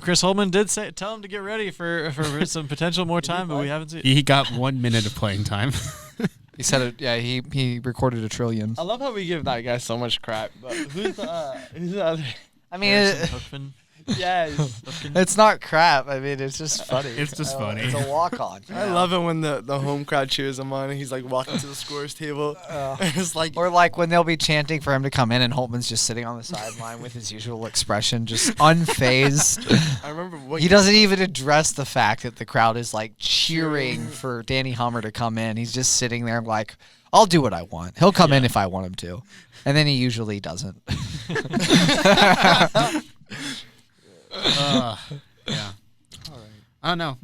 Speaker 4: Chris Holman did tell him to get ready for some potential more time, but we haven't seen.
Speaker 1: He got 1 minute of playing time.
Speaker 2: He said it. Yeah, he recorded a trillion.
Speaker 3: I love how we give that guy so much crap. But who's the other?
Speaker 2: I mean,
Speaker 4: Hookman.
Speaker 3: Yes.
Speaker 2: it's not crap. I mean, it's just funny.
Speaker 1: It's just funny.
Speaker 2: It's a walk-on.
Speaker 3: I love it when the home crowd cheers him on and he's walking to the scores table. It's
Speaker 2: Or when they'll be chanting for him to come in and Holtman's just sitting on the sideline with his usual expression, just unfazed.
Speaker 3: I remember
Speaker 2: He doesn't even address the fact that the crowd is cheering for Danny Hummer to come in. He's just sitting there I'll do what I want. He'll come in if I want him to. And then he usually doesn't.
Speaker 1: Yeah. All right. I don't know.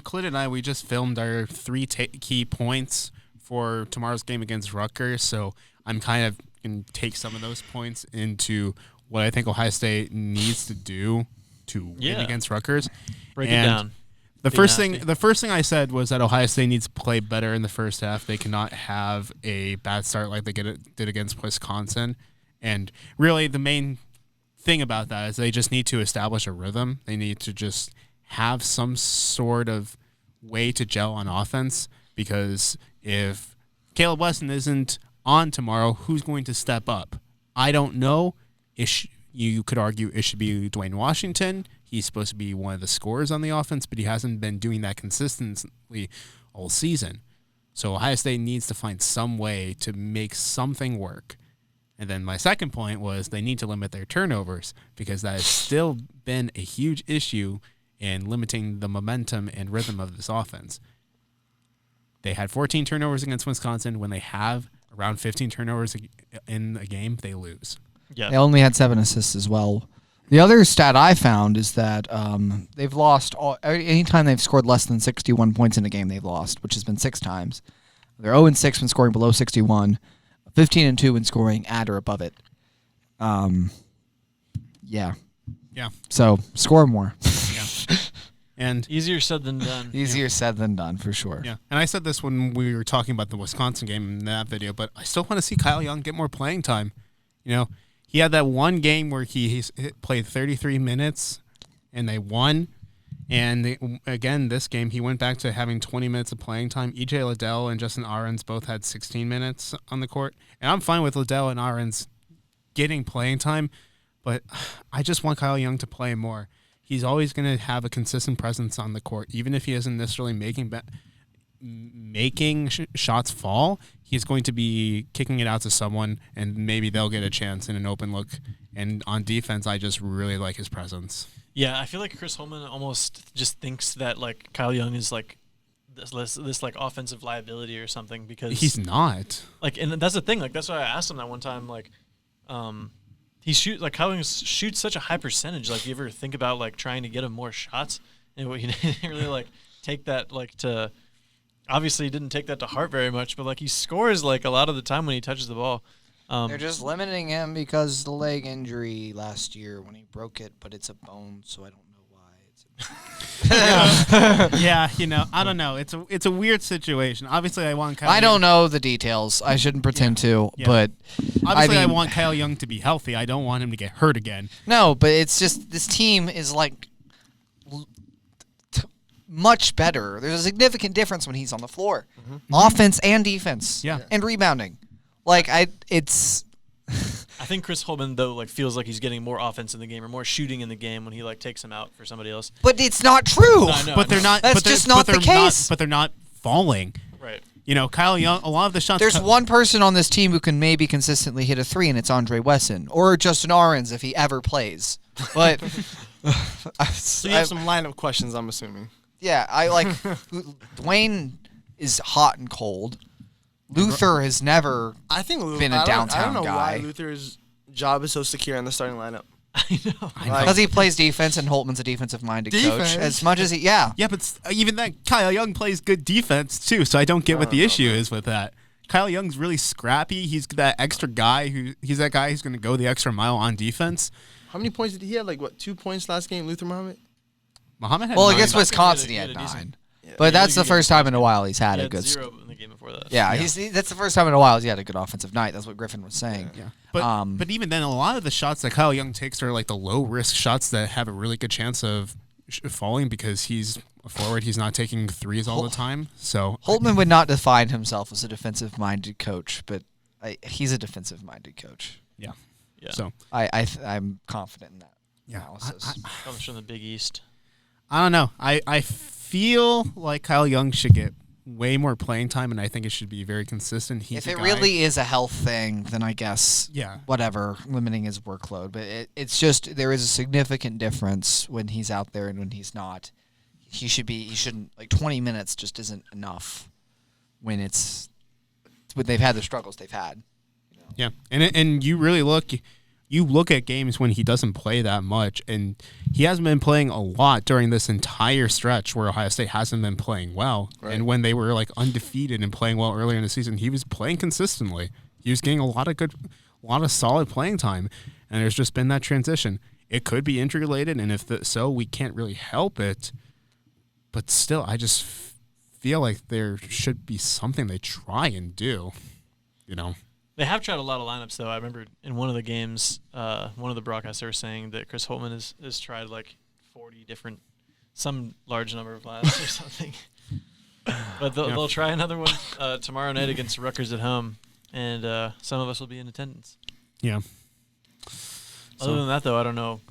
Speaker 1: Khalid and I, we just filmed our 3 key points for tomorrow's game against Rutgers, so I'm kind of going to take some of those points into what I think Ohio State needs to do to win against Rutgers.
Speaker 4: Break it down.
Speaker 1: The first thing I said was that Ohio State needs to play better in the first half. They cannot have a bad start like they did against Wisconsin. And really the main thing about that is they just need to establish a rhythm. They need to just have some sort of way to gel on offense, because if Kaleb Wesson isn't on tomorrow, who's going to step up? I don't know. You could argue it should be Dwayne Washington. He's supposed to be one of the scorers on the offense, but he hasn't been doing that consistently all season. So Ohio State needs to find some way to make something work. And then my second point was they need to limit their turnovers, because that has still been a huge issue in limiting the momentum and rhythm of this offense. They had 14 turnovers against Wisconsin. When they have around 15 turnovers in a game, they lose.
Speaker 4: Yeah.
Speaker 2: They only had 7 assists as well. The other stat I found is that they've lost anytime they've scored less than 61 points in a game, they've lost, which has been 6 times. They're 0-6 when scoring below 61. 15-2 when scoring at or above it. Yeah.
Speaker 1: Yeah.
Speaker 2: So score more.
Speaker 1: Yeah. And
Speaker 4: Easier said than done.
Speaker 2: Easier said than done, for sure.
Speaker 1: yeah. And I said this when we were talking about the Wisconsin game in that video, but I still want to see Kyle Young get more playing time. He had that one game where he played 33 minutes and they won. And again, this game, he went back to having 20 minutes of playing time. E.J. Liddell and Justin Ahrens both had 16 minutes on the court. And I'm fine with Liddell and Ahrens getting playing time, but I just want Kyle Young to play more. He's always going to have a consistent presence on the court, even if he isn't necessarily making shots fall. He's going to be kicking it out to someone, and maybe they'll get a chance in an open look. And on defense, I just really like his presence.
Speaker 4: Yeah, I feel like Chris Holman almost just thinks that like Kyle Young is like this like offensive liability or something because
Speaker 1: he's not.
Speaker 4: Like, and that's the thing. Like, that's why I asked him that one time. Like, Kyle Young shoots such a high percentage. Like, you ever think about like trying to get him more shots? And he didn't really like take that like to. Obviously, he didn't take that to heart very much, but like he scores like a lot of the time when he touches the ball.
Speaker 2: They're just limiting him because the leg injury last year when he broke it, but it's a bone, so I don't know why.
Speaker 1: Yeah, I don't know. It's a weird situation. Obviously, I want Kyle.
Speaker 2: I don't know the details. I shouldn't pretend to, but
Speaker 1: obviously, I want Kyle Young to be healthy. I don't want him to get hurt again.
Speaker 2: No, but it's just this team is like much better. There's a significant difference when he's on the floor, offense and defense, and rebounding. Like I
Speaker 4: think Chris Holman though like feels like he's getting more offense in the game or more shooting in the game when he like takes him out for somebody else.
Speaker 2: But it's not true.
Speaker 4: No, I know,
Speaker 1: but they're not.
Speaker 2: That's just not the case.
Speaker 1: But they're not falling.
Speaker 4: Right.
Speaker 1: Kyle Young. A lot of the shots.
Speaker 2: There's one person on this team who can maybe consistently hit a 3, and it's Andre Wesson or Justin Ahrens if he ever plays. But
Speaker 3: so you have some lineup questions, I'm assuming.
Speaker 2: Yeah, I like Dwayne is hot and cold. Luther has never been a downtown guy.
Speaker 3: I don't know why Luther's job is so secure in the starting lineup.
Speaker 4: I know.
Speaker 2: Because he plays defense and Holtman's a defensive-minded coach. As much as he,
Speaker 1: Yeah, but even then, Kyle Young plays good defense, too, so I don't get what the issue is with that. Kyle Young's really scrappy. He's that extra guy he's that guy who's going to go the extra mile on defense.
Speaker 3: How many points did he have? Like, 2 points last game, Luther Muhammad?
Speaker 1: Muhammad had 9.
Speaker 2: Against Wisconsin, he had 9. But that's the first time in a while he's had a good.
Speaker 4: 0 in the game before that.
Speaker 2: Yeah, that's the first time in a while he's had a good offensive night. That's what Griffin was saying.
Speaker 1: Yeah. But even then, a lot of the shots that Kyle Young takes are like the low risk shots that have a really good chance of falling because he's a forward. He's not taking threes all the time. So
Speaker 2: Holtman would not define himself as a defensive minded coach, but he's a defensive minded coach.
Speaker 1: Yeah.
Speaker 4: So
Speaker 2: I'm confident in that analysis.
Speaker 4: Comes from the Big East.
Speaker 1: I don't know. I feel like Kyle Young should get way more playing time, and I think it should be very consistent.
Speaker 2: If it really is a health thing, then I guess whatever, limiting his workload. But it's just there is a significant difference when he's out there and when he's not. He shouldn't like 20 minutes just isn't enough when they've had the struggles they've had.
Speaker 1: Yeah, and you really look at games when he doesn't play that much, and he hasn't been playing a lot during this entire stretch where Ohio State hasn't been playing well. Right. And when they were like undefeated and playing well earlier in the season, he was playing consistently. He was getting a lot of solid playing time, and there's just been that transition. It could be injury related, and if so, we can't really help it. But still, I just feel like there should be something they try and do,
Speaker 4: They have tried a lot of lineups, though. I remember in one of the games, one of the broadcasts they were saying that Chris Holtman has tried like 40 different, some large number of lineups or something. But they'll try another one tomorrow night against Rutgers at home, and some of us will be in attendance.
Speaker 1: Yeah.
Speaker 4: Other than that, though, I don't know.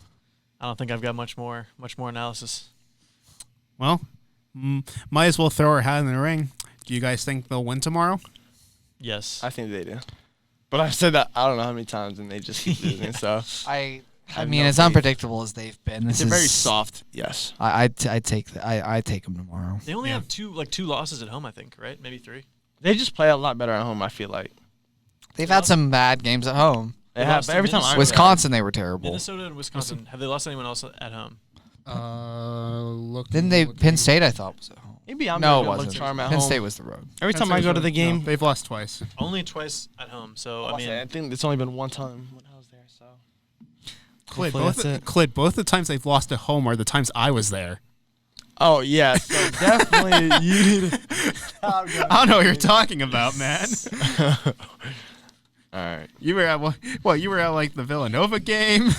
Speaker 4: I don't think I've got much more analysis.
Speaker 1: Well, might as well throw our hat in the ring. Do you guys think they'll win tomorrow?
Speaker 4: Yes.
Speaker 3: I think they do. But I've said that I don't know how many times, and they just keep losing. So
Speaker 2: I mean, as unpredictable as they've been,
Speaker 3: they're very soft. Yes.
Speaker 2: I take them tomorrow.
Speaker 4: They only have two losses at home, I think, right? Maybe 3.
Speaker 3: They just play a lot better at home, I feel like.
Speaker 2: They've had some bad games at home.
Speaker 3: They have, but every time
Speaker 2: Wisconsin, they were terrible.
Speaker 4: Minnesota and Wisconsin, have they lost anyone else at home?
Speaker 2: Penn State, I thought, was at home.
Speaker 3: Maybe I'm
Speaker 2: no,
Speaker 3: it
Speaker 2: wasn't. Penn State was the road.
Speaker 3: Every time I go to the game,
Speaker 1: they've lost twice.
Speaker 4: Only twice at home. So
Speaker 3: I think it's only been one time when I was there. So
Speaker 1: Khalid, both the times they've lost at home are the times I was there.
Speaker 3: Oh yeah, so definitely you need.
Speaker 1: I don't know what you're talking about, man.
Speaker 3: All right,
Speaker 1: you were at what? You were at like the Villanova game.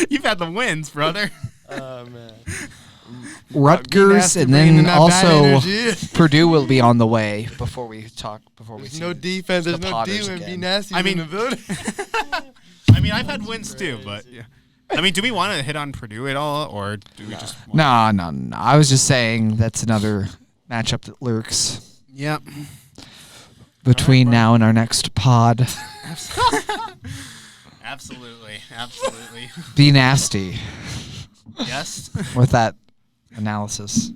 Speaker 1: You've had the wins, brother.
Speaker 3: Oh man.
Speaker 2: Rutgers, and
Speaker 3: bringing in
Speaker 2: then
Speaker 3: that bad
Speaker 2: also
Speaker 3: energy.
Speaker 2: Purdue will be on the way before we
Speaker 3: There's
Speaker 2: see
Speaker 3: no defense. There's
Speaker 2: the
Speaker 3: no
Speaker 2: Potters
Speaker 3: demon. Be
Speaker 2: again.
Speaker 3: nasty
Speaker 1: I
Speaker 3: in
Speaker 1: mean-
Speaker 3: the building.
Speaker 1: I mean, I've had wins too, but yeah. I mean, do we want to hit on Purdue at all, or do we just?
Speaker 2: No. I was just saying that's another matchup that lurks
Speaker 1: Yep.
Speaker 2: between now and our next pod.
Speaker 1: Absolutely.
Speaker 2: Be nasty
Speaker 1: Yes.
Speaker 2: with that analysis.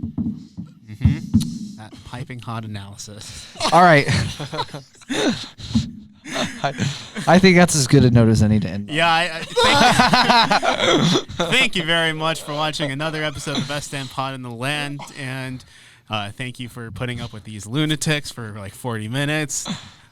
Speaker 1: That piping hot analysis.
Speaker 2: All right. I think that's as good a note as any to end on.
Speaker 1: Yeah, thank you very much for watching another episode of the Best Damn Pod in the Land, and thank you for putting up with these lunatics for like 40 minutes.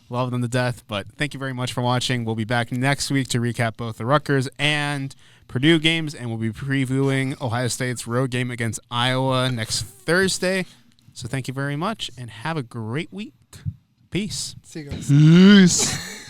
Speaker 1: Love them to death, but thank you very much for watching. We'll be back next week to recap both the Rutgers and Purdue games, and we'll be previewing Ohio State's road game against Iowa next Thursday. So thank you very much, and have a great week. Peace.
Speaker 3: See you guys.
Speaker 2: Peace.